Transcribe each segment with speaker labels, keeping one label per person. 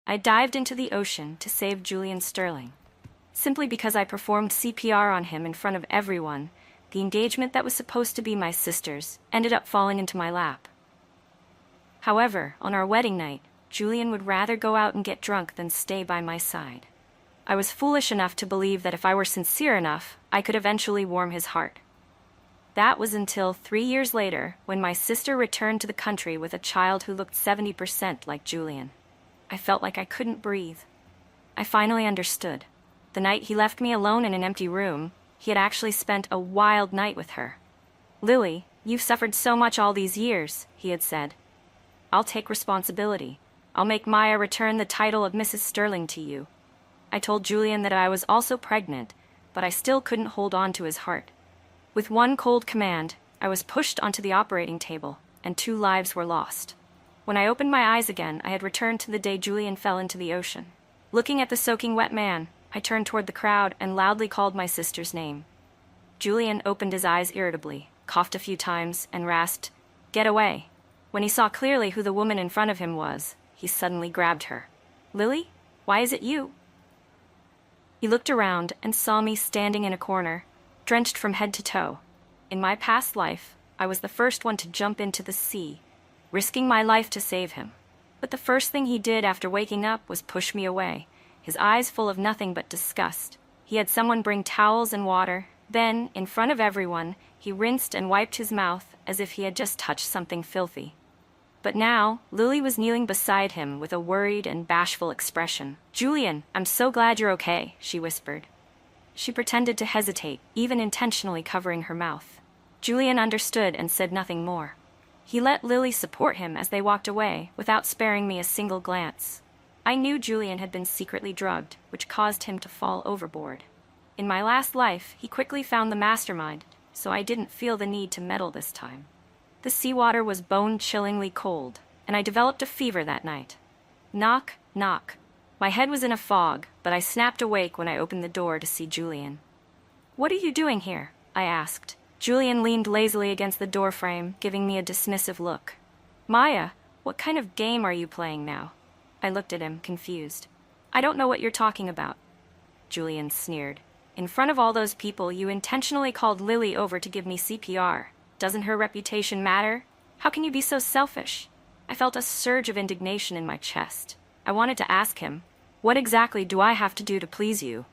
Speaker 1: I dived into the ocean to save Julian Sterling. Simply because I performed CPR on him in front of everyone, the engagement that was supposed to be my sister's ended up falling into my lap. However, on our wedding night, Julian would rather go out and get drunk than stay by my side. I was foolish enough to believe that if I were sincere enough, I could eventually warm his heart. That was until 3 years later, when my sister returned to the country with a child who looked 70% like Julian. I felt like I couldn't breathe. I finally understood. The night he left me alone in an empty room, he had actually spent a wild night with her. "Lily, you've suffered so much all these years," he had said. "I'll take responsibility. I'll make Maya return the title of Mrs. Sterling to you." I told Julian that I was also pregnant, but I still couldn't hold on to his heart. With one cold command, I was pushed onto the operating table, and 2 lives were lost. When I opened my eyes again, I had returned to the day Julian fell into the ocean. Looking at the soaking wet man, I turned toward the crowd and loudly called my sister's name. Julian opened his eyes irritably, coughed a few times, and rasped, "Get away." When he saw clearly who the woman in front of him was, he suddenly grabbed her. "Lily, why is it you?" He looked around and saw me standing in a corner, drenched from head to toe. In my past life, I was the first one to jump into the sea, risking my life to save him. But the first thing he did after waking up was push me away, his eyes full of nothing but disgust. He had someone bring towels and water. Then, in front of everyone, he rinsed and wiped his mouth as if he had just touched something filthy. But now, Lily was kneeling beside him with a worried and bashful expression. "Julian, I'm so glad you're okay," she whispered. She pretended to hesitate, even intentionally covering her mouth. Julian understood and said nothing more. He let Lily support him as they walked away, without sparing me a single glance. I knew Julian had been secretly drugged, which caused him to fall overboard. In my last life, he quickly found the mastermind, so I didn't feel the need to meddle this time. The seawater was bone-chillingly cold, and I developed a fever that night. Knock, knock. My head was in a fog, but I snapped awake when I opened the door to see Julian. "What are you doing here?" I asked. Julian leaned lazily against the doorframe, giving me a dismissive look. "Maya, what kind of game are you playing now?" I looked at him, confused. "I don't know what you're talking about." Julian sneered. "In front of all those people, you intentionally called Lily over to give me CPR. Doesn't her reputation matter? How can you be so selfish?" I felt a surge of indignation in my chest. I wanted to ask him, "What exactly do I have to do to please you?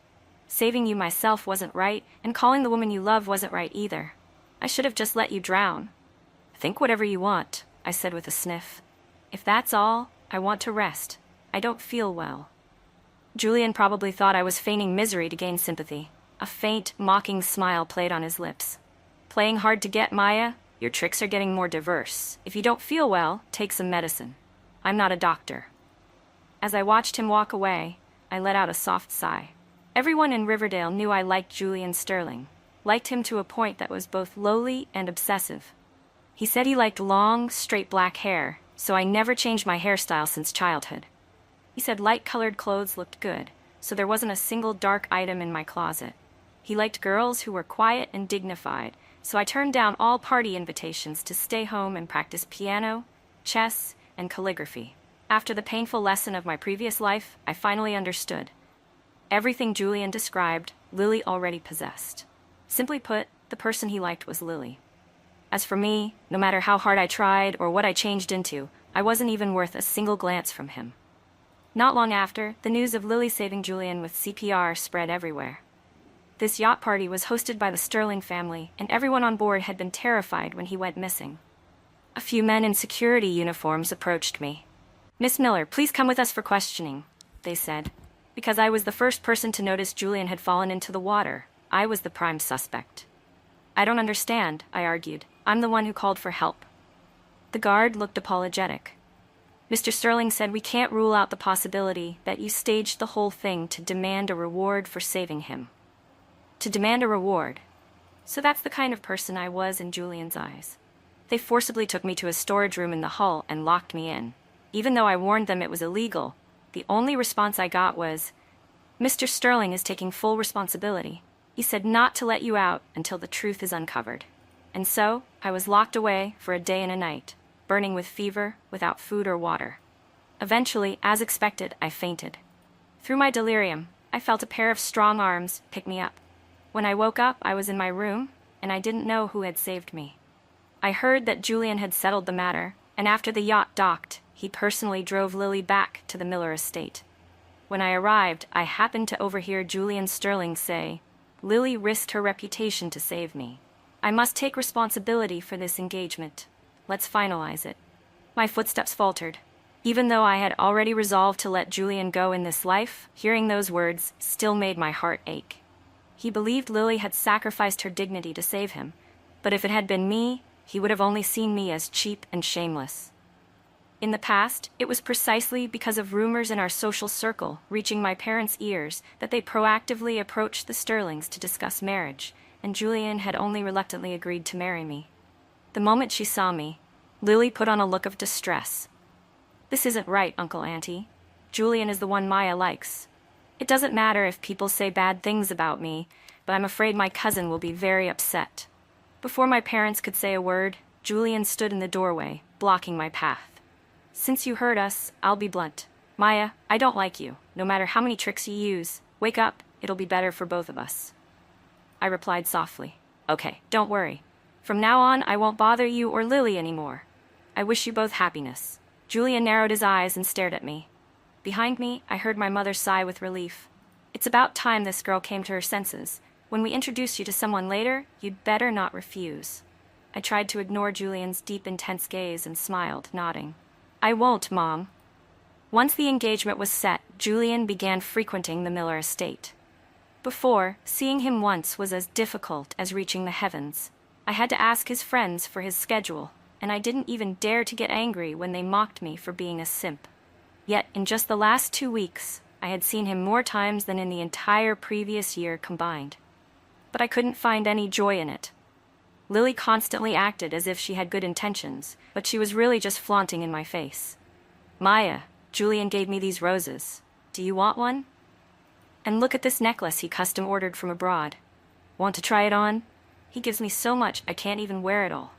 Speaker 1: Saving you myself wasn't right, and calling the woman you love wasn't right either. I should have just let you drown." "Think whatever you want," I said with a sniff. "If that's all, I want to rest. I don't feel well." Julian probably thought I was feigning misery to gain sympathy. A faint, mocking smile played on his lips. "Playing hard to get, Maya? Your tricks are getting more diverse. If you don't feel well, take some medicine. I'm not a doctor." As I watched him walk away, I let out a soft sigh. Everyone in Riverdale knew I liked Julian Sterling, liked him to a point that was both lowly and obsessive. He said he liked long, straight black hair, so I never changed my hairstyle since childhood. He said light-colored clothes looked good, so there wasn't a single dark item in my closet. He liked girls who were quiet and dignified, so I turned down all party invitations to stay home and practice piano, chess, and calligraphy. After the painful lesson of my previous life, I finally understood. Everything Julian described, Lily already possessed. Simply put, the person he liked was Lily. As for me, no matter how hard I tried or what I changed into, I wasn't even worth a single glance from him. Not long after, the news of Lily saving Julian with CPR spread everywhere. This yacht party was hosted by the Sterling family, and everyone on board had been terrified when he went missing. A few men in security uniforms approached me. "Miss Miller, please come with us for questioning," they said. Because I was the first person to notice Julian had fallen into the water, I was the prime suspect. "I don't understand," I argued. "I'm the one who called for help." The guard looked apologetic. "Mr. Sterling said we can't rule out the possibility that you staged the whole thing to demand a reward for saving him." To demand a reward. So that's the kind of person I was in Julian's eyes. They forcibly took me to a storage room in the hull and locked me in. Even though I warned them it was illegal, the only response I got was, "Mr. Sterling is taking full responsibility. He said not to let you out until the truth is uncovered." And so, I was locked away for a day and a night, burning with fever, without food or water. Eventually, as expected, I fainted. Through my delirium, I felt a pair of strong arms pick me up. When I woke up, I was in my room, and I didn't know who had saved me. I heard that Julian had settled the matter, and after the yacht docked, he personally drove Lily back to the Miller estate. When I arrived, I happened to overhear Julian Sterling say, "Lily risked her reputation to save me. I must take responsibility for this engagement. Let's finalize it." My footsteps faltered. Even though I had already resolved to let Julian go in this life, hearing those words still made my heart ache. He believed Lily had sacrificed her dignity to save him, but if it had been me, he would have only seen me as cheap and shameless. In the past, it was precisely because of rumors in our social circle reaching my parents' ears that they proactively approached the Sterlings to discuss marriage, and Julian had only reluctantly agreed to marry me. The moment she saw me, Lily put on a look of distress. "This isn't right, Uncle Auntie. Julian is the one Maya likes. It doesn't matter if people say bad things about me, but I'm afraid my cousin will be very upset." Before my parents could say a word, Julian stood in the doorway, blocking my path. "Since you heard us, I'll be blunt. Maya, I don't like you. No matter how many tricks you use, wake up, it'll be better for both of us." I replied softly, "Okay, don't worry. From now on, I won't bother you or Lily anymore. I wish you both happiness." Julian narrowed his eyes and stared at me. Behind me, I heard my mother sigh with relief. "It's about time this girl came to her senses. When we introduce you to someone later, you'd better not refuse." I tried to ignore Julian's deep, intense gaze and smiled, nodding. "I won't, Mom." Once the engagement was set, Julian began frequenting the Miller estate. Before, seeing him once was as difficult as reaching the heavens. I had to ask his friends for his schedule, and I didn't even dare to get angry when they mocked me for being a simp. Yet, in just the last 2 weeks, I had seen him more times than in the entire previous year combined. But I couldn't find any joy in it. Lily constantly acted as if she had good intentions, but she was really just flaunting in my face. "Maya, Julian gave me these roses. Do you want one? And look at this necklace he custom ordered from abroad. Want to try it on? He gives me so much I can't even wear it all."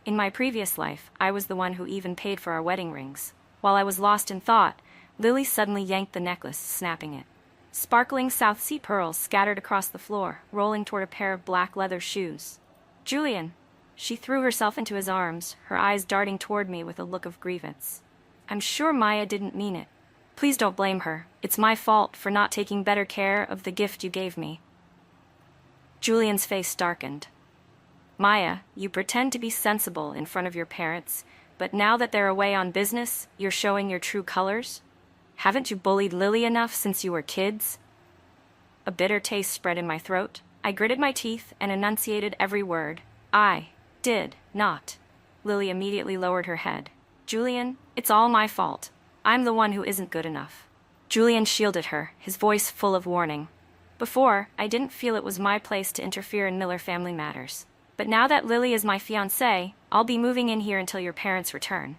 Speaker 1: In my previous life, I was the one who even paid for our wedding rings. While I was lost in thought, Lily suddenly yanked the necklace, snapping it. Sparkling South Sea pearls scattered across the floor, rolling toward a pair of black leather shoes. "Julian!" She threw herself into his arms, her eyes darting toward me with a look of grievance. "I'm sure Maya didn't mean it. Please don't blame her. It's my fault for not taking better care of the gift you gave me." Julian's face darkened. "Maya, you pretend to be sensible in front of your parents, but now that they're away on business, you're showing your true colors? Haven't you bullied Lily enough since you were kids?" A bitter taste spread in my throat. I gritted my teeth and enunciated every word. "I did not." Lily immediately lowered her head. "Julian, it's all my fault. I'm the one who isn't good enough." Julian shielded her, his voice full of warning. "Before, I didn't feel it was my place to interfere in Miller family matters. But now that Lily is my fiancée, I'll be moving in here until your parents return."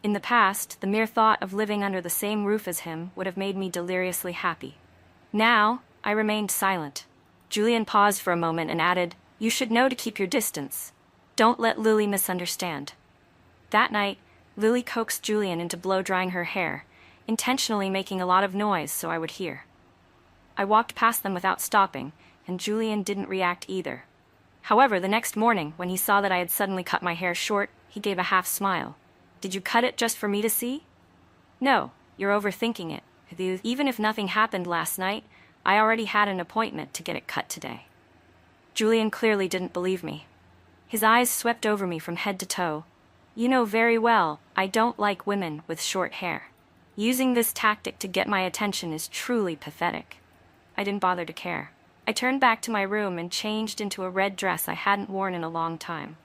Speaker 1: In the past, the mere thought of living under the same roof as him would have made me deliriously happy. Now, I remained silent. Julian paused for a moment and added, "You should know to keep your distance. Don't let Lily misunderstand." That night, Lily coaxed Julian into blow-drying her hair, intentionally making a lot of noise so I would hear. I walked past them without stopping, and Julian didn't react either. However, the next morning, when he saw that I had suddenly cut my hair short, he gave a half smile. "Did you cut it just for me to see?" "No, you're overthinking it. Even if nothing happened last night, I already had an appointment to get it cut today." Julian clearly didn't believe me. His eyes swept over me from head to toe. "You know very well, I don't like women with short hair. Using this tactic to get my attention is truly pathetic." I didn't bother to care. I turned back to my room and changed into a red dress I hadn't worn in a long time.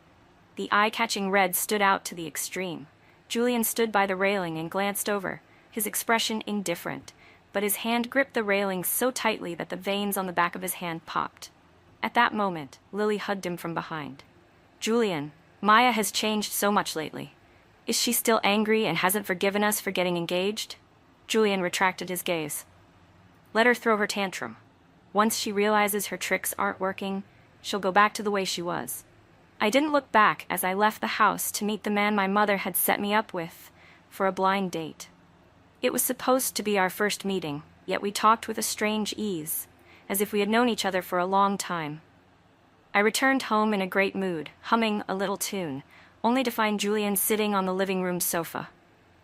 Speaker 1: The eye-catching red stood out to the extreme. Julian stood by the railing and glanced over, his expression indifferent, but his hand gripped the railing so tightly that the veins on the back of his hand popped. At that moment, Lily hugged him from behind. "Julian, Maya has changed so much lately. Is she still angry and hasn't forgiven us for getting engaged?" Julian retracted his gaze. "Let her throw her tantrum. Once she realizes her tricks aren't working, she'll go back to the way she was." I didn't look back as I left the house to meet the man my mother had set me up with for a blind date. It was supposed to be our first meeting, yet we talked with a strange ease, as if we had known each other for a long time. I returned home in a great mood, humming a little tune, only to find Julian sitting on the living room sofa.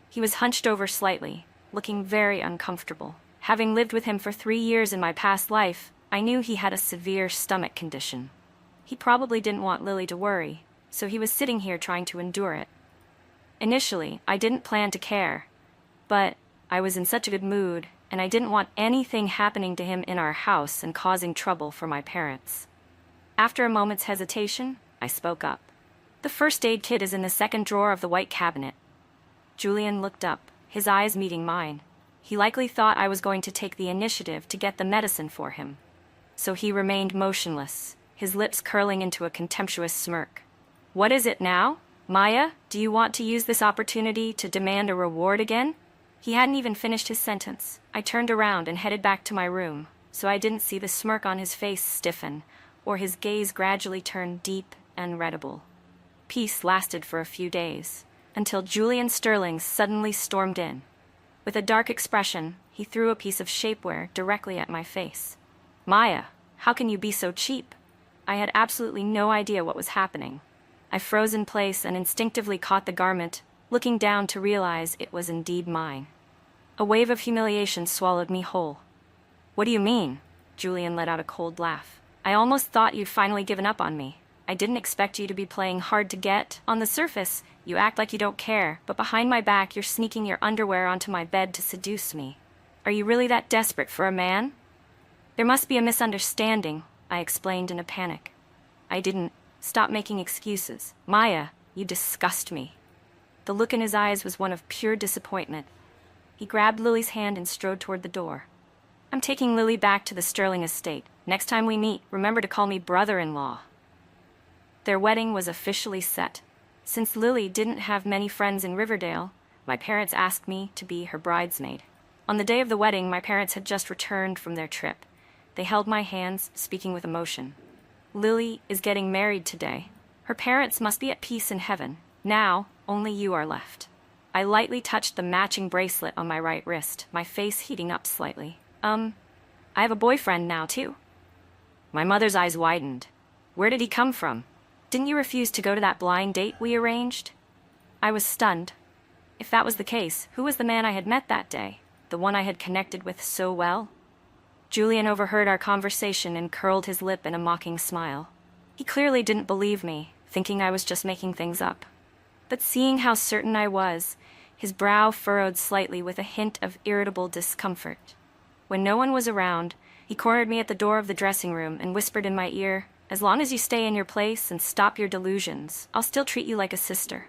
Speaker 1: He was hunched over slightly, looking very uncomfortable. Having lived with him for 3 years in my past life, I knew he had a severe stomach condition. He probably didn't want Lily to worry, so he was sitting here trying to endure it. Initially, I didn't plan to care, but I was in such a good mood, and I didn't want anything happening to him in our house and causing trouble for my parents. After a moment's hesitation, I spoke up. The first aid kit is in the second drawer of the white cabinet. Julian looked up, his eyes meeting mine. He likely thought I was going to take the initiative to get the medicine for him. So he remained motionless, his lips curling into a contemptuous smirk. What is it now? Maya, do you want to use this opportunity to demand a reward again? He hadn't even finished his sentence. I turned around and headed back to my room, so I didn't see the smirk on his face stiffen, or his gaze gradually turn deep and readable. Peace lasted for a few days, until Julian Sterling suddenly stormed in. With a dark expression, he threw a piece of shapewear directly at my face. Maya, how can you be so cheap? I had absolutely no idea what was happening. I froze in place and instinctively caught the garment, looking down to realize it was indeed mine. A wave of humiliation swallowed me whole. What do you mean? Julian let out a cold laugh. I almost thought you'd finally given up on me. I didn't expect you to be playing hard to get. On the surface, you act like you don't care, but behind my back you're sneaking your underwear onto my bed to seduce me. Are you really that desperate for a man? There must be a misunderstanding, I explained in a panic. I didn't. Stop making excuses. Maya, you disgust me. The look in his eyes was one of pure disappointment. He grabbed Lily's hand and strode toward the door. I'm taking Lily back to the Sterling estate. Next time we meet, remember to call me brother-in-law. Their wedding was officially set. Since Lily didn't have many friends in Riverdale, my parents asked me to be her bridesmaid. On the day of the wedding, my parents had just returned from their trip. They held my hands, speaking with emotion. Lily is getting married today. Her parents must be at peace in heaven. Now, only you are left. I lightly touched the matching bracelet on my right wrist, my face heating up slightly. I have a boyfriend now, too. My mother's eyes widened. Where did he come from? Didn't you refuse to go to that blind date we arranged? I was stunned. If that was the case, who was the man I had met that day? The one I had connected with so well? Julian overheard our conversation and curled his lip in a mocking smile. He clearly didn't believe me, thinking I was just making things up. But seeing how certain I was, his brow furrowed slightly with a hint of irritable discomfort. When no one was around, he cornered me at the door of the dressing room and whispered in my ear, "As long as you stay in your place and stop your delusions, I'll still treat you like a sister.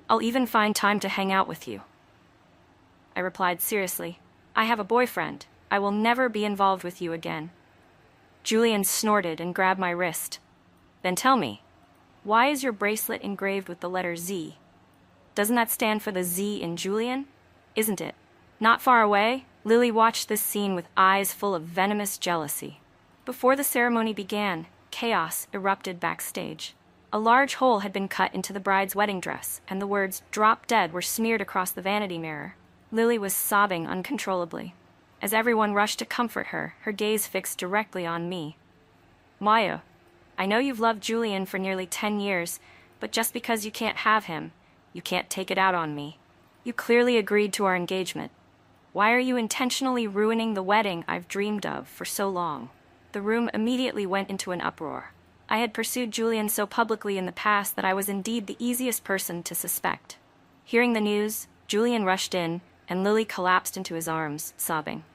Speaker 1: I'll even find time to hang out with you." I replied seriously, "I have a boyfriend. I will never be involved with you again." Julian snorted and grabbed my wrist. Then tell me, why is your bracelet engraved with the letter Z? Doesn't that stand for the Z in Julian? Isn't it? Not far away, Lily watched this scene with eyes full of venomous jealousy. Before the ceremony began, chaos erupted backstage. A large hole had been cut into the bride's wedding dress, and the words "Drop Dead" were smeared across the vanity mirror. Lily was sobbing uncontrollably. As everyone rushed to comfort her, her gaze fixed directly on me. Maya, I know you've loved Julian for nearly 10 years, but just because you can't have him, you can't take it out on me. You clearly agreed to our engagement. Why are you intentionally ruining the wedding I've dreamed of for so long? The room immediately went into an uproar. I had pursued Julian so publicly in the past that I was indeed the easiest person to suspect. Hearing the news, Julian rushed in, and Lily collapsed into his arms, sobbing.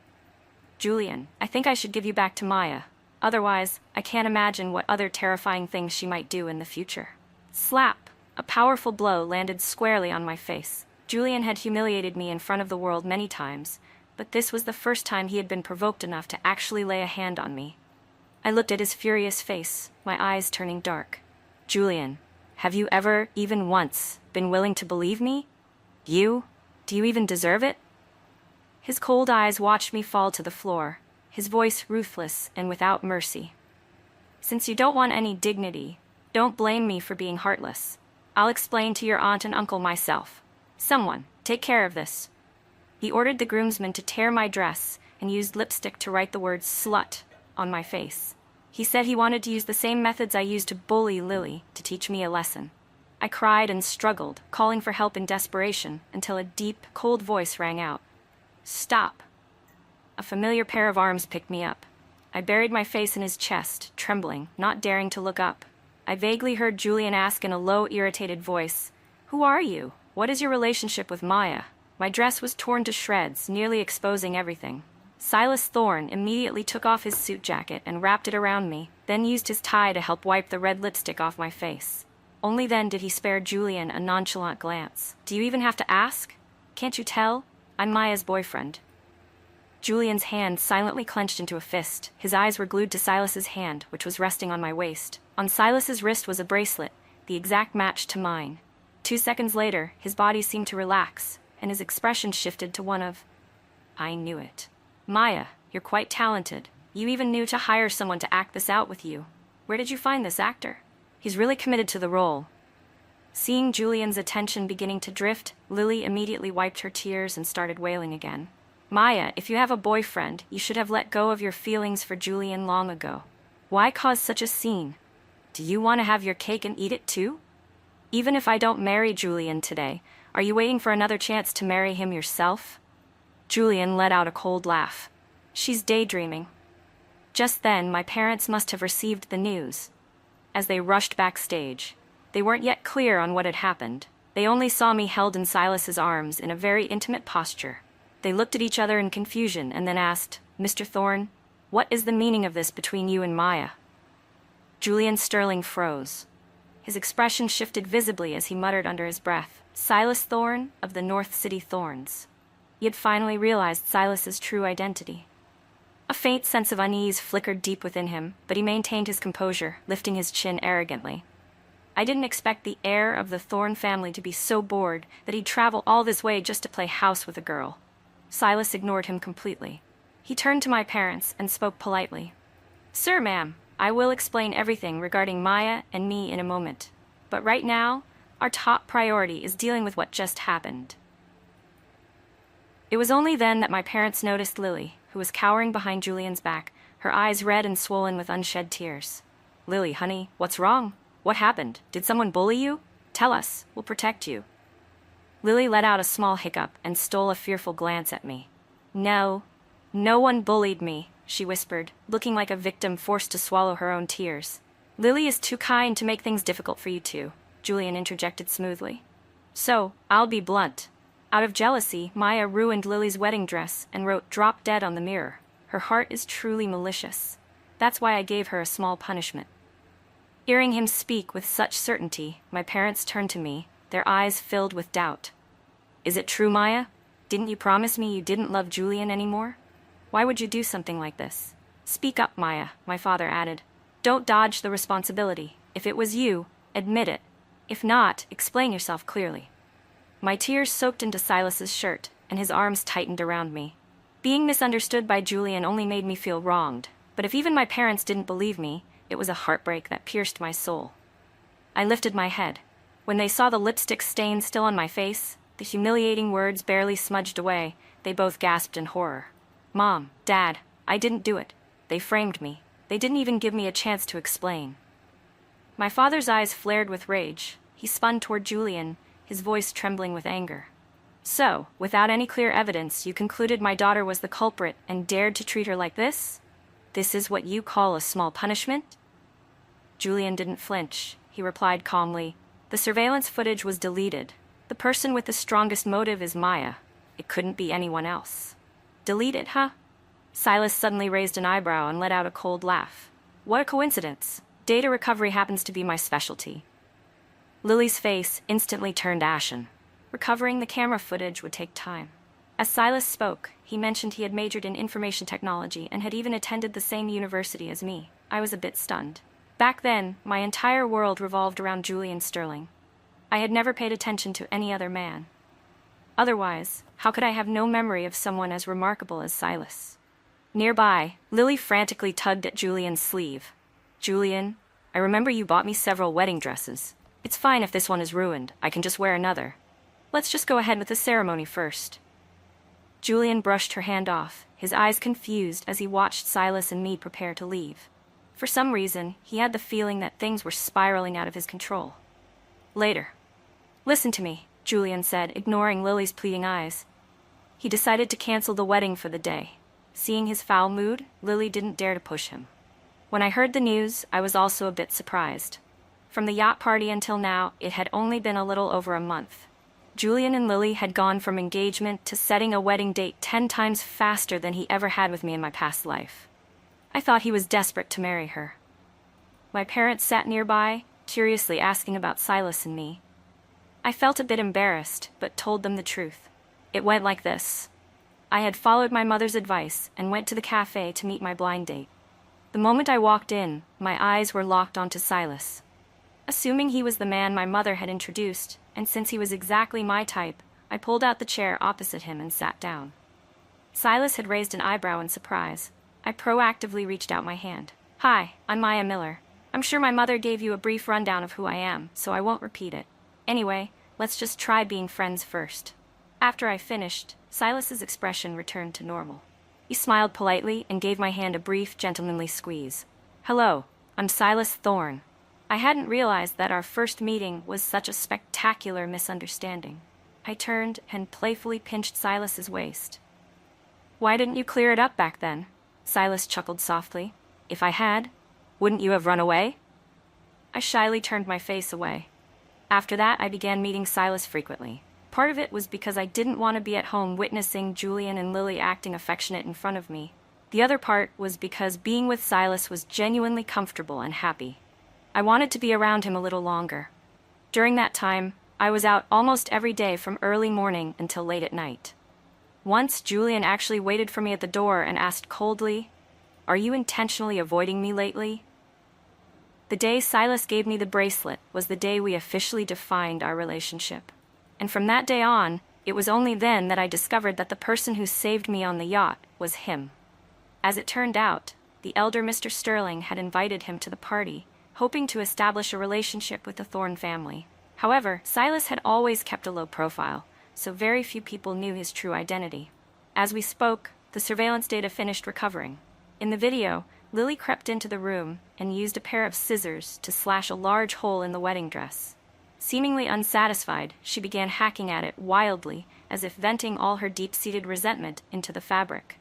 Speaker 1: Julian, I think I should give you back to Maya. Otherwise, I can't imagine what other terrifying things she might do in the future. Slap! A powerful blow landed squarely on my face. Julian had humiliated me in front of the world many times, but this was the first time he had been provoked enough to actually lay a hand on me. I looked at his furious face, my eyes turning dark. Julian, have you ever, even once, been willing to believe me? You? Do you even deserve it? His cold eyes watched me fall to the floor, his voice ruthless and without mercy. Since you don't want any dignity, don't blame me for being heartless. I'll explain to your aunt and uncle myself. Someone, take care of this. He ordered the groomsmen to tear my dress and used lipstick to write the word slut on my face. He said he wanted to use the same methods I used to bully Lily to teach me a lesson. I cried and struggled, calling for help in desperation, until a deep, cold voice rang out. Stop. A familiar pair of arms picked me up. I buried my face in his chest, trembling, not daring to look up. I vaguely heard Julian ask in a low, irritated voice, "Who are you? What is your relationship with Maya?" My dress was torn to shreds, nearly exposing everything. Silas Thorne immediately took off his suit jacket and wrapped it around me, then used his tie to help wipe the red lipstick off my face. Only then did he spare Julian a nonchalant glance. "Do you even have to ask? Can't you tell? I'm Maya's boyfriend." Julian's hand silently clenched into a fist. His eyes were glued to Silas's hand, which was resting on my waist. On Silas's wrist was a bracelet, the exact match to mine. 2 seconds later, his body seemed to relax, and his expression shifted to one of, "I knew it. Maya, you're quite talented. You even knew to hire someone to act this out with you. Where did you find this actor? He's really committed to the role." Seeing Julian's attention beginning to drift, Lily immediately wiped her tears and started wailing again. "Maya, if you have a boyfriend, you should have let go of your feelings for Julian long ago. Why cause such a scene? Do you want to have your cake and eat it too? Even if I don't marry Julian today, are you waiting for another chance to marry him yourself?" Julian let out a cold laugh. "She's daydreaming." Just then, my parents must have received the news. As they rushed backstage, they weren't yet clear on what had happened. They only saw me held in Silas's arms in a very intimate posture. They looked at each other in confusion and then asked, "Mr. Thorne, what is the meaning of this between you and Maya?" Julian Sterling froze. His expression shifted visibly as he muttered under his breath, "Silas Thorne of the North City Thorns." He had finally realized Silas's true identity. A faint sense of unease flickered deep within him, but he maintained his composure, lifting his chin arrogantly. I didn't expect the heir of the Thorne family to be so bored that he'd travel all this way just to play house with a girl. Silas ignored him completely. He turned to my parents and spoke politely. "Sir, ma'am, I will explain everything regarding Maya and me in a moment. But right now, our top priority is dealing with what just happened." It was only then that my parents noticed Lily, who was cowering behind Julian's back, her eyes red and swollen with unshed tears. "Lily, honey, what's wrong? What happened? Did someone bully you? Tell us, we'll protect you." Lily let out a small hiccup and stole a fearful glance at me. No one bullied me," she whispered, looking like a victim forced to swallow her own tears. "Lily is too kind to make things difficult for you two," Julian interjected smoothly. "So, I'll be blunt. Out of jealousy, Maya ruined Lily's wedding dress and wrote 'drop dead' on the mirror. Her heart is truly malicious. That's why I gave her a small punishment." Hearing him speak with such certainty, my parents turned to me, their eyes filled with doubt. "Is it true, Maya? Didn't you promise me you didn't love Julian anymore? Why would you do something like this? Speak up, Maya," my father added. "Don't dodge the responsibility. If it was you, admit it. If not, explain yourself clearly." My tears soaked into Silas's shirt, and his arms tightened around me. Being misunderstood by Julian only made me feel wronged, but if even my parents didn't believe me, it was a heartbreak that pierced my soul. I lifted my head. When they saw the lipstick stain still on my face, the humiliating words barely smudged away, they both gasped in horror. "Mom, Dad, I didn't do it. They framed me. They didn't even give me a chance to explain." My father's eyes flared with rage. He spun toward Julian, his voice trembling with anger. "So, without any clear evidence, you concluded my daughter was the culprit and dared to treat her like this? This is what you call a small punishment?" Julian didn't flinch. He replied calmly, "The surveillance footage was deleted. The person with the strongest motive is Maya. It couldn't be anyone else." "Deleted, huh?" Silas suddenly raised an eyebrow and let out a cold laugh. "What a coincidence. Data recovery happens to be my specialty." Lily's face instantly turned ashen. Recovering the camera footage would take time. As Silas spoke, he mentioned he had majored in information technology and had even attended the same university as me. I was a bit stunned. Back then, my entire world revolved around Julian Sterling. I had never paid attention to any other man. Otherwise, how could I have no memory of someone as remarkable as Silas? Nearby, Lily frantically tugged at Julian's sleeve. "Julian, I remember you bought me several wedding dresses. It's fine if this one is ruined. I can just wear another. Let's just go ahead with the ceremony first." Julian brushed her hand off, his eyes confused as he watched Silas and me prepare to leave. For some reason, he had the feeling that things were spiraling out of his control. Later. Listen to me, Julian said, ignoring Lily's pleading eyes. He decided to cancel the wedding for the day. Seeing his foul mood, Lily didn't dare to push him. When I heard the news, I was also a bit surprised. From the yacht party until now, it had only been a little over a month. Julian and Lily had gone from engagement to setting a wedding date 10 times faster than he ever had with me in my past life. I thought he was desperate to marry her. My parents sat nearby, curiously asking about Silas and me. I felt a bit embarrassed, but told them the truth. It went like this. I had followed my mother's advice and went to the cafe to meet my blind date. The moment I walked in, my eyes were locked onto Silas. Assuming he was the man my mother had introduced, and since he was exactly my type, I pulled out the chair opposite him and sat down. Silas had raised an eyebrow in surprise. I proactively reached out my hand. Hi, I'm Maya Miller. I'm sure my mother gave you a brief rundown of who I am, so I won't repeat it. Anyway, let's just try being friends first. After I finished, Silas's expression returned to normal. He smiled politely and gave my hand a brief, gentlemanly squeeze. Hello, I'm Silas Thorne. I hadn't realized that our first meeting was such a spectacular misunderstanding. I turned and playfully pinched Silas's waist. Why didn't you clear it up back then? Silas chuckled softly. If I had, wouldn't you have run away? I shyly turned my face away. After that, I began meeting Silas frequently. Part of it was because I didn't want to be at home witnessing Julian and Lily acting affectionate in front of me. The other part was because being with Silas was genuinely comfortable and happy. I wanted to be around him a little longer. During that time, I was out almost every day from early morning until late at night. Once, Julian actually waited for me at the door and asked coldly, "Are you intentionally avoiding me lately?" The day Silas gave me the bracelet was the day we officially defined our relationship. And from that day on, it was only then that I discovered that the person who saved me on the yacht was him. As it turned out, the elder Mr. Sterling had invited him to the party, hoping to establish a relationship with the Thorne family. However, Silas had always kept a low profile, so very few people knew his true identity. As we spoke, the surveillance data finished recovering. In the video, Lily crept into the room and used a pair of scissors to slash a large hole in the wedding dress. Seemingly unsatisfied, she began hacking at it wildly, as if venting all her deep-seated resentment into the fabric.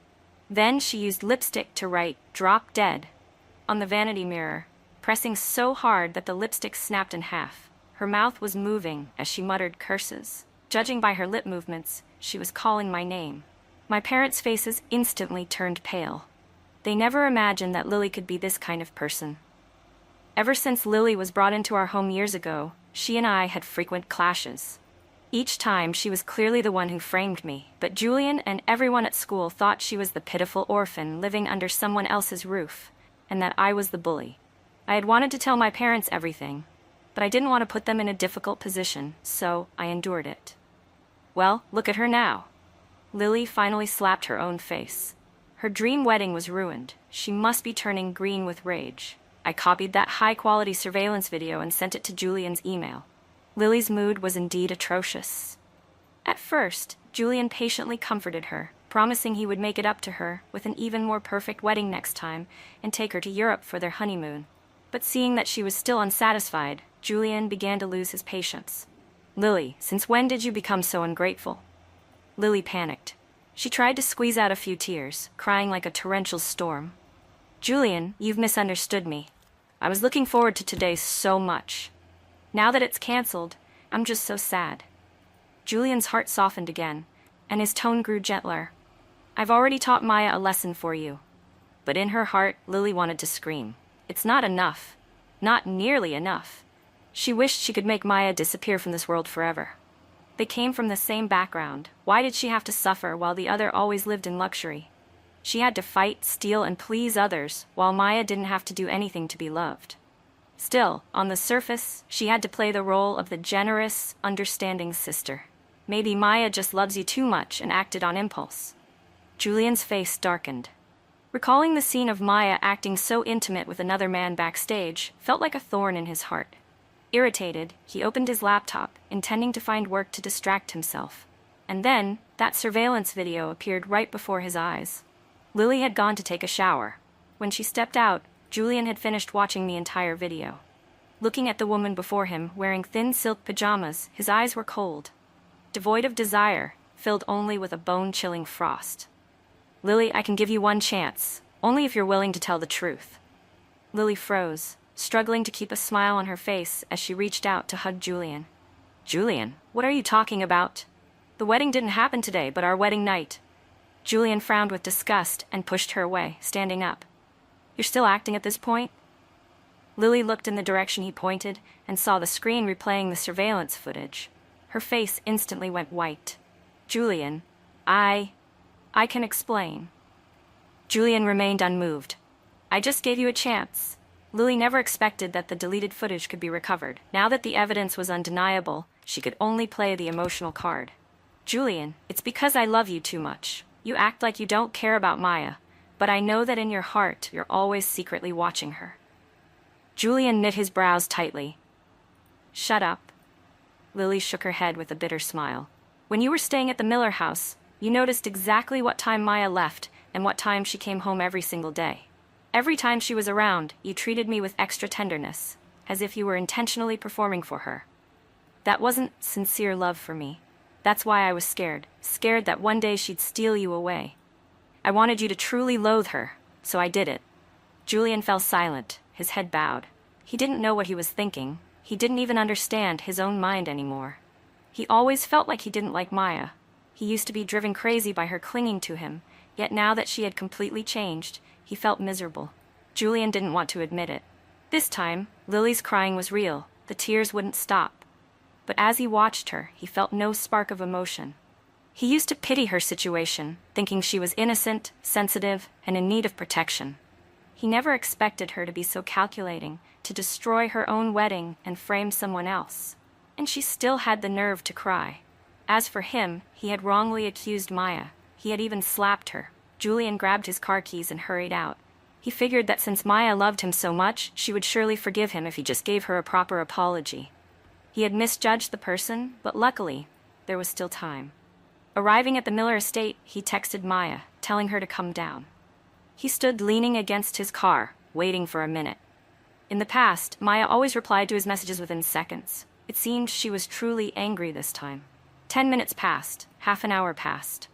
Speaker 1: Then she used lipstick to write "Drop Dead" on the vanity mirror, pressing so hard that the lipstick snapped in half. Her mouth was moving as she muttered curses. Judging by her lip movements, she was calling my name. My parents' faces instantly turned pale. They never imagined that Lily could be this kind of person. Ever since Lily was brought into our home years ago, she and I had frequent clashes. Each time, she was clearly the one who framed me, but Julian and everyone at school thought she was the pitiful orphan living under someone else's roof, and that I was the bully. I had wanted to tell my parents everything, but I didn't want to put them in a difficult position, so I endured it. Well, look at her now. Lily finally slapped her own face. Her dream wedding was ruined. She must be turning green with rage. I copied that high-quality surveillance video and sent it to Julian's email. Lily's mood was indeed atrocious. At first, Julian patiently comforted her, promising he would make it up to her with an even more perfect wedding next time and take her to Europe for their honeymoon. But seeing that she was still unsatisfied, Julian began to lose his patience. Lily, since when did you become so ungrateful? Lily panicked. She tried to squeeze out a few tears, crying like a torrential storm. Julian, you've misunderstood me. I was looking forward to today so much. Now that it's canceled, I'm just so sad. Julian's heart softened again, and his tone grew gentler. I've already taught Maya a lesson for you. But in her heart, Lily wanted to scream. It's not enough. Not nearly enough. She wished she could make Maya disappear from this world forever. They came from the same background. Why did she have to suffer while the other always lived in luxury? She had to fight, steal, and please others, while Maya didn't have to do anything to be loved. Still, on the surface, she had to play the role of the generous, understanding sister. Maybe Maya just loves you too much and acted on impulse. Julian's face darkened. Recalling the scene of Maya acting so intimate with another man backstage felt like a thorn in his heart. Irritated, he opened his laptop, intending to find work to distract himself. And then, that surveillance video appeared right before his eyes. Lily had gone to take a shower. When she stepped out, Julian had finished watching the entire video. Looking at the woman before him, wearing thin silk pajamas, his eyes were cold, devoid of desire, filled only with a bone-chilling frost. "Lily, I can give you one chance, only if you're willing to tell the truth." Lily froze, struggling to keep a smile on her face as she reached out to hug Julian. "Julian, what are you talking about? The wedding didn't happen today, but our wedding night." Julian frowned with disgust and pushed her away, standing up. "You're still acting at this point?" Lily looked in the direction he pointed and saw the screen replaying the surveillance footage. Her face instantly went white. "Julian, I can explain." Julian remained unmoved. "I just gave you a chance." Lily never expected that the deleted footage could be recovered. Now that the evidence was undeniable, she could only play the emotional card. "Julian, it's because I love you too much. You act like you don't care about Maya, but I know that in your heart you're always secretly watching her." Julian knit his brows tightly. "Shut up." Lily shook her head with a bitter smile. "When you were staying at the Miller house, you noticed exactly what time Maya left and what time she came home every single day. Every time she was around, you treated me with extra tenderness, as if you were intentionally performing for her. That wasn't sincere love for me. That's why I was scared that one day she'd steal you away. I wanted you to truly loathe her, so I did it." Julian fell silent, his head bowed. He didn't know what he was thinking. He didn't even understand his own mind anymore. He always felt like he didn't like Maya. He used to be driven crazy by her clinging to him, yet now that she had completely changed, he felt miserable. Julian didn't want to admit it. This time, Lily's crying was real. The tears wouldn't stop. But as he watched her, he felt no spark of emotion. He used to pity her situation, thinking she was innocent, sensitive, and in need of protection. He never expected her to be so calculating, to destroy her own wedding and frame someone else. And she still had the nerve to cry. As for him, he had wrongly accused Maya. He had even slapped her. Julian grabbed his car keys and hurried out. He figured that since Maya loved him so much, she would surely forgive him if he just gave her a proper apology. He had misjudged the person, but luckily, there was still time. Arriving at the Miller estate, he texted Maya, telling her to come down. He stood leaning against his car, waiting for a minute. In the past, Maya always replied to his messages within seconds. It seemed she was truly angry this time. 10 minutes passed, half an hour passed.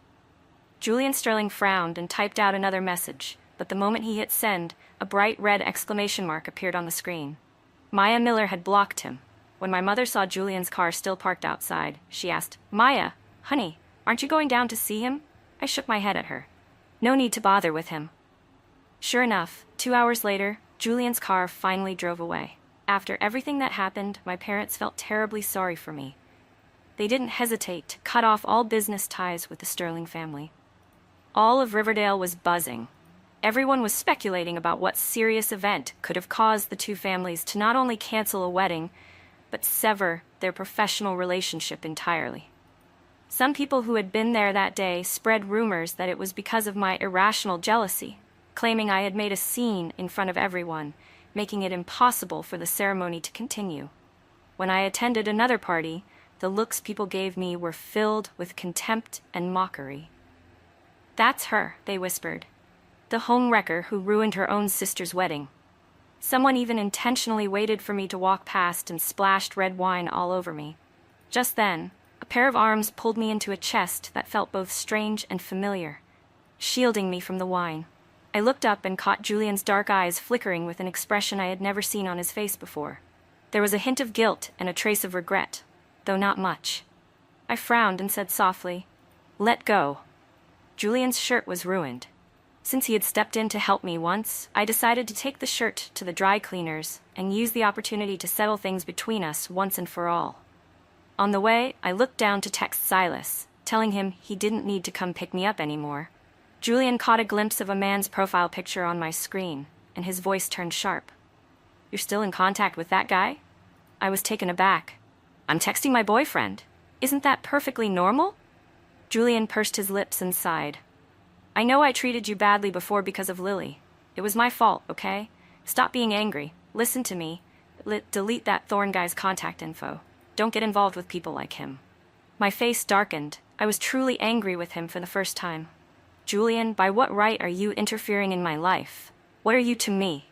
Speaker 1: Julian Sterling frowned and typed out another message, but the moment he hit send, a bright red exclamation mark appeared on the screen. Maya Miller had blocked him. When my mother saw Julian's car still parked outside, she asked, "Maya, honey, aren't you going down to see him?" I shook my head at her. No need to bother with him. Sure enough, 2 hours later, Julian's car finally drove away. After everything that happened, my parents felt terribly sorry for me. They didn't hesitate to cut off all business ties with the Sterling family. All of Riverdale was buzzing. Everyone was speculating about what serious event could have caused the two families to not only cancel a wedding, but sever their professional relationship entirely. Some people who had been there that day spread rumors that it was because of my irrational jealousy, claiming I had made a scene in front of everyone, making it impossible for the ceremony to continue. When I attended another party, the looks people gave me were filled with contempt and mockery. "That's her," they whispered. "The homewrecker who ruined her own sister's wedding." Someone even intentionally waited for me to walk past and splashed red wine all over me. Just then, a pair of arms pulled me into a chest that felt both strange and familiar, shielding me from the wine. I looked up and caught Julian's dark eyes flickering with an expression I had never seen on his face before. There was a hint of guilt and a trace of regret, though not much. I frowned and said softly, "Let go." Julian's shirt was ruined. Since he had stepped in to help me once, I decided to take the shirt to the dry cleaners and use the opportunity to settle things between us once and for all. On the way, I looked down to text Silas, telling him he didn't need to come pick me up anymore. Julian caught a glimpse of a man's profile picture on my screen, and his voice turned sharp. "You're still in contact with that guy?" I was taken aback. "I'm texting my boyfriend. Isn't that perfectly normal?" Julian pursed his lips and sighed. "I know I treated you badly before because of Lily. It was my fault, okay? Stop being angry. Listen to me. Delete that Thorn guy's contact info. Don't get involved with people like him." My face darkened, I was truly angry with him for the first time. Julian, by what right are you interfering in my life? What are you to me?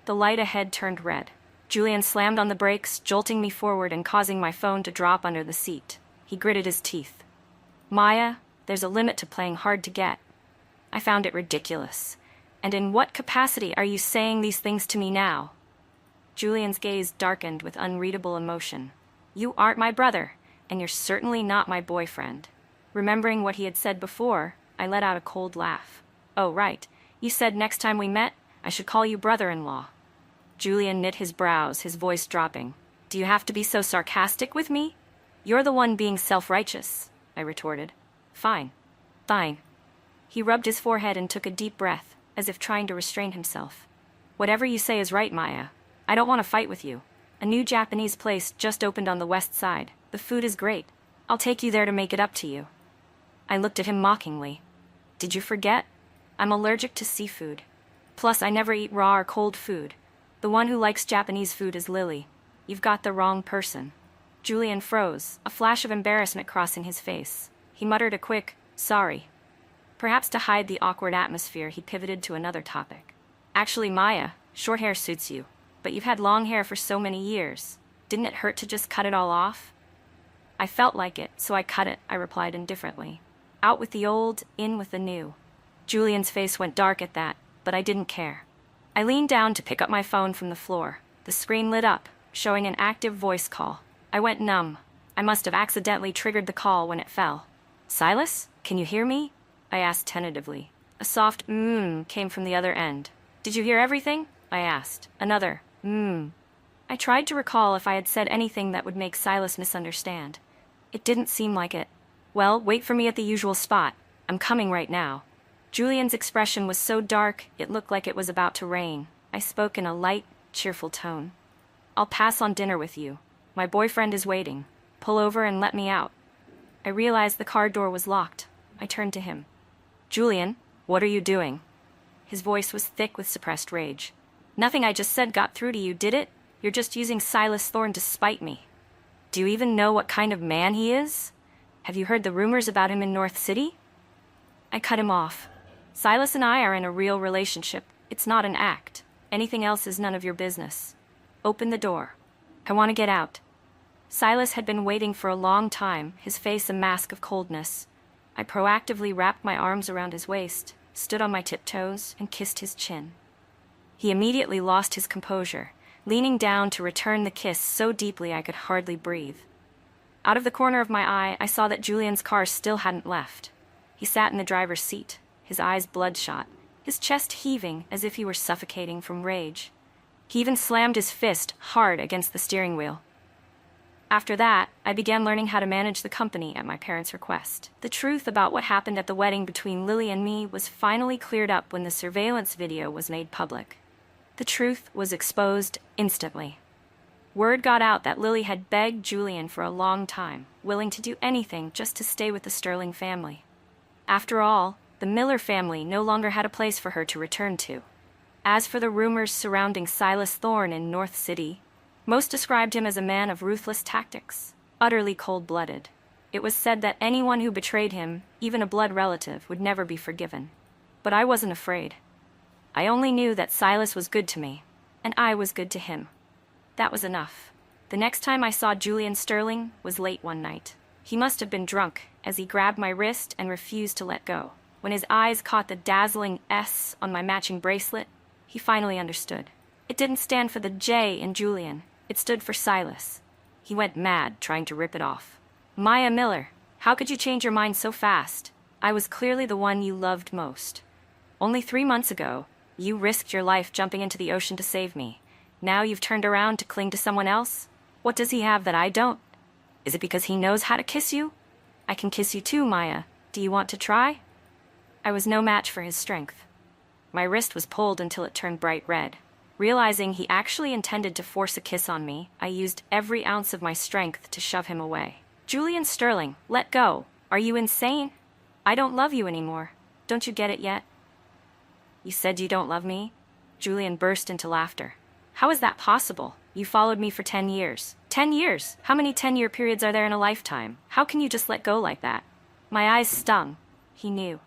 Speaker 1: The light ahead turned red. Julian slammed on the brakes, jolting me forward and causing my phone to drop under the seat. He gritted his teeth. Maya, there's a limit to playing hard to get. I found it ridiculous. And in what capacity are you saying these things to me now? Julian's gaze darkened with unreadable emotion. You aren't my brother, and you're certainly not my boyfriend. Remembering what he had said before, I let out a cold laugh. Oh, right. You said next time we met, I should call you brother-in-law. Julian knit his brows, his voice dropping. Do you have to be so sarcastic with me? You're the one being self-righteous, I retorted. Fine. Fine. He rubbed his forehead and took a deep breath, as if trying to restrain himself. Whatever you say is right, Maya. I don't want to fight with you. A new Japanese place just opened on the west side. The food is great. I'll take you there to make it up to you. I looked at him mockingly. Did you forget? I'm allergic to seafood. Plus, I never eat raw or cold food. The one who likes Japanese food is Lily. You've got the wrong person. Julian froze, a flash of embarrassment crossing his face. He muttered a quick, sorry. Perhaps to hide the awkward atmosphere, he pivoted to another topic. Actually, Maya, short hair suits you. But you've had long hair for so many years. Didn't it hurt to just cut it all off? I felt like it, so I cut it, I replied indifferently. Out with the old, in with the new. Julian's face went dark at that, but I didn't care. I leaned down to pick up my phone from the floor. The screen lit up, showing an active voice call. I went numb. I must have accidentally triggered the call when it fell. Silas, can you hear me? I asked tentatively. A soft came from the other end. Did you hear everything? I asked. Another I tried to recall if I had said anything that would make Silas misunderstand. It didn't seem like it. Well, wait for me at the usual spot. I'm coming right now. Julian's expression was so dark, it looked like it was about to rain. I spoke in a light, cheerful tone. I'll pass on dinner with you. My boyfriend is waiting. Pull over and let me out. I realized the car door was locked. I turned to him. Julian, what are you doing? His voice was thick with suppressed rage. Nothing I just said got through to you, did it? You're just using Silas Thorne to spite me. Do you even know what kind of man he is? Have you heard the rumors about him in North City? I cut him off. Silas and I are in a real relationship. It's not an act. Anything else is none of your business. Open the door. I want to get out. Silas had been waiting for a long time, his face a mask of coldness. I proactively wrapped my arms around his waist, stood on my tiptoes, and kissed his chin. He immediately lost his composure, leaning down to return the kiss so deeply I could hardly breathe. Out of the corner of my eye, I saw that Julian's car still hadn't left. He sat in the driver's seat, his eyes bloodshot, his chest heaving as if he were suffocating from rage. He even slammed his fist hard against the steering wheel. After that, I began learning how to manage the company at my parents' request. The truth about what happened at the wedding between Lily and me was finally cleared up when the surveillance video was made public. The truth was exposed instantly. Word got out that Lily had begged Julian for a long time, willing to do anything just to stay with the Sterling family. After all, the Miller family no longer had a place for her to return to. As for the rumors surrounding Silas Thorne in North City, most described him as a man of ruthless tactics, utterly cold-blooded. It was said that anyone who betrayed him, even a blood relative, would never be forgiven. But I wasn't afraid. I only knew that Silas was good to me, and I was good to him. That was enough. The next time I saw Julian Sterling was late one night. He must have been drunk, as he grabbed my wrist and refused to let go. When his eyes caught the dazzling S on my matching bracelet, he finally understood. It didn't stand for the J in Julian. It stood for Silas. He went mad, trying to rip it off. Maya Miller, how could you change your mind so fast? I was clearly the one you loved most. Only 3 months ago, you risked your life jumping into the ocean to save me. Now you've turned around to cling to someone else? What does he have that I don't? Is it because he knows how to kiss you? I can kiss you too, Maya. Do you want to try? I was no match for his strength. My wrist was pulled until it turned bright red. Realizing he actually intended to force a kiss on me, I used every ounce of my strength to shove him away. Julian Sterling, let go. Are you insane? I don't love you anymore. Don't you get it yet? You said you don't love me? Julian burst into laughter. How is that possible? You followed me for 10 years. 10 years? How many 10-year periods are there in a lifetime? How can you just let go like that? My eyes stung. He knew.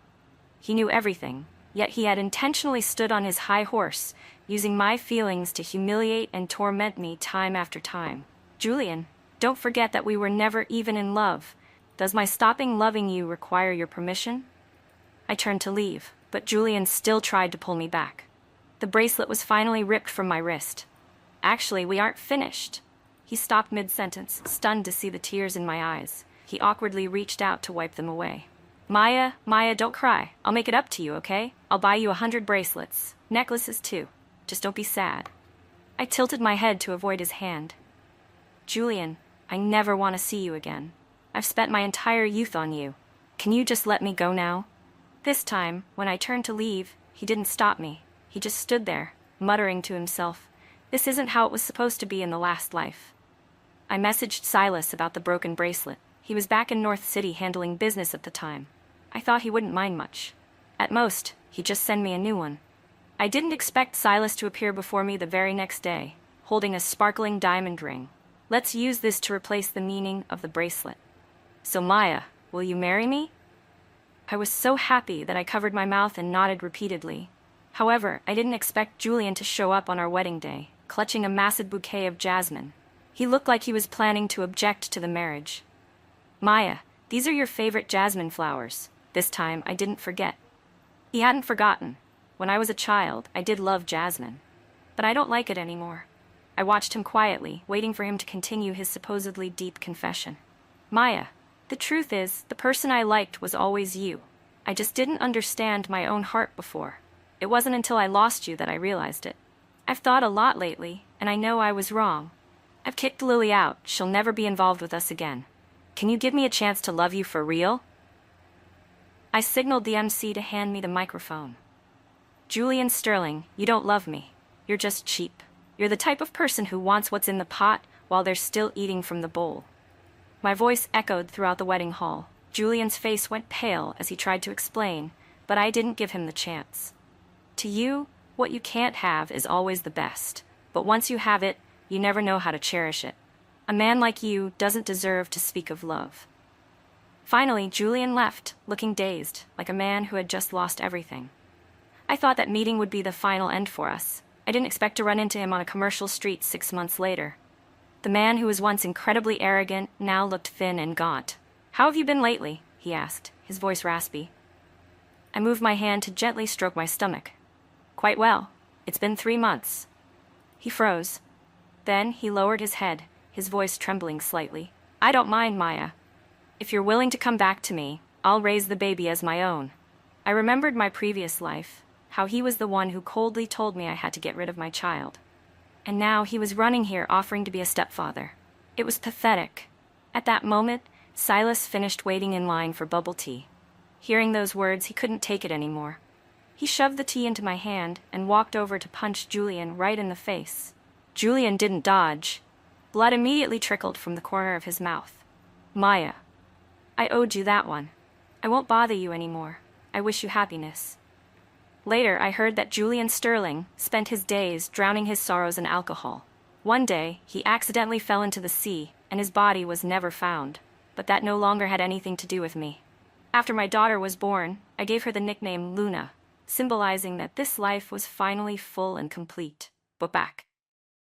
Speaker 1: He knew everything, yet he had intentionally stood on his high horse, using my feelings to humiliate and torment me time after time. Julian, don't forget that we were never even in love. Does my stopping loving you require your permission? I turned to leave, but Julian still tried to pull me back. The bracelet was finally ripped from my wrist. Actually, we aren't finished. He stopped mid-sentence, stunned to see the tears in my eyes. He awkwardly reached out to wipe them away. Maya, don't cry. I'll make it up to you, okay? I'll buy you 100 bracelets. Necklaces too. Just don't be sad. I tilted my head to avoid his hand. Julian, I never want to see you again. I've spent my entire youth on you. Can you just let me go now? This time, when I turned to leave, he didn't stop me. He just stood there, muttering to himself, "This isn't how it was supposed to be in the last life." I messaged Silas about the broken bracelet. He was back in North City handling business at the time. I thought he wouldn't mind much. At most, he'd just send me a new one. I didn't expect Silas to appear before me the very next day, holding a sparkling diamond ring. Let's use this to replace the meaning of the bracelet. So Maya, will you marry me? I was so happy that I covered my mouth and nodded repeatedly. However, I didn't expect Julian to show up on our wedding day, clutching a massive bouquet of jasmine. He looked like he was planning to object to the marriage. Maya, these are your favorite jasmine flowers. This time, I didn't forget. He hadn't forgotten. When I was a child, I did love jasmine. But I don't like it anymore. I watched him quietly, waiting for him to continue his supposedly deep confession. Maya, the truth is, the person I liked was always you. I just didn't understand my own heart before. It wasn't until I lost you that I realized it. I've thought a lot lately, and I know I was wrong. I've kicked Lily out. She'll never be involved with us again. Can you give me a chance to love you for real? I signaled the MC to hand me the microphone. Julian Sterling, you don't love me. You're just cheap. You're the type of person who wants what's in the pot while they're still eating from the bowl. My voice echoed throughout the wedding hall. Julian's face went pale as he tried to explain, but I didn't give him the chance. To you, what you can't have is always the best, but once you have it, you never know how to cherish it. A man like you doesn't deserve to speak of love. Finally, Julian left, looking dazed, like a man who had just lost everything. I thought that meeting would be the final end for us. I didn't expect to run into him on a commercial street 6 months later. The man who was once incredibly arrogant now looked thin and gaunt. "How have you been lately?" he asked, his voice raspy. I moved my hand to gently stroke my stomach. "Quite well. It's been 3 months." He froze. Then he lowered his head, his voice trembling slightly. "I don't mind, Maya. If you're willing to come back to me, I'll raise the baby as my own." I remembered my previous life, how he was the one who coldly told me I had to get rid of my child. And now he was running here offering to be a stepfather. It was pathetic. At that moment, Silas finished waiting in line for bubble tea. Hearing those words, he couldn't take it anymore. He shoved the tea into my hand and walked over to punch Julian right in the face. Julian didn't dodge. Blood immediately trickled from the corner of his mouth. "Maya, I owed you that one. I won't bother you anymore. I wish you happiness." Later, I heard that Julian Sterling spent his days drowning his sorrows in alcohol. One day, he accidentally fell into the sea, and his body was never found. But that no longer had anything to do with me. After my daughter was born, I gave her the nickname Luna, symbolizing that this life was finally full and complete. But back.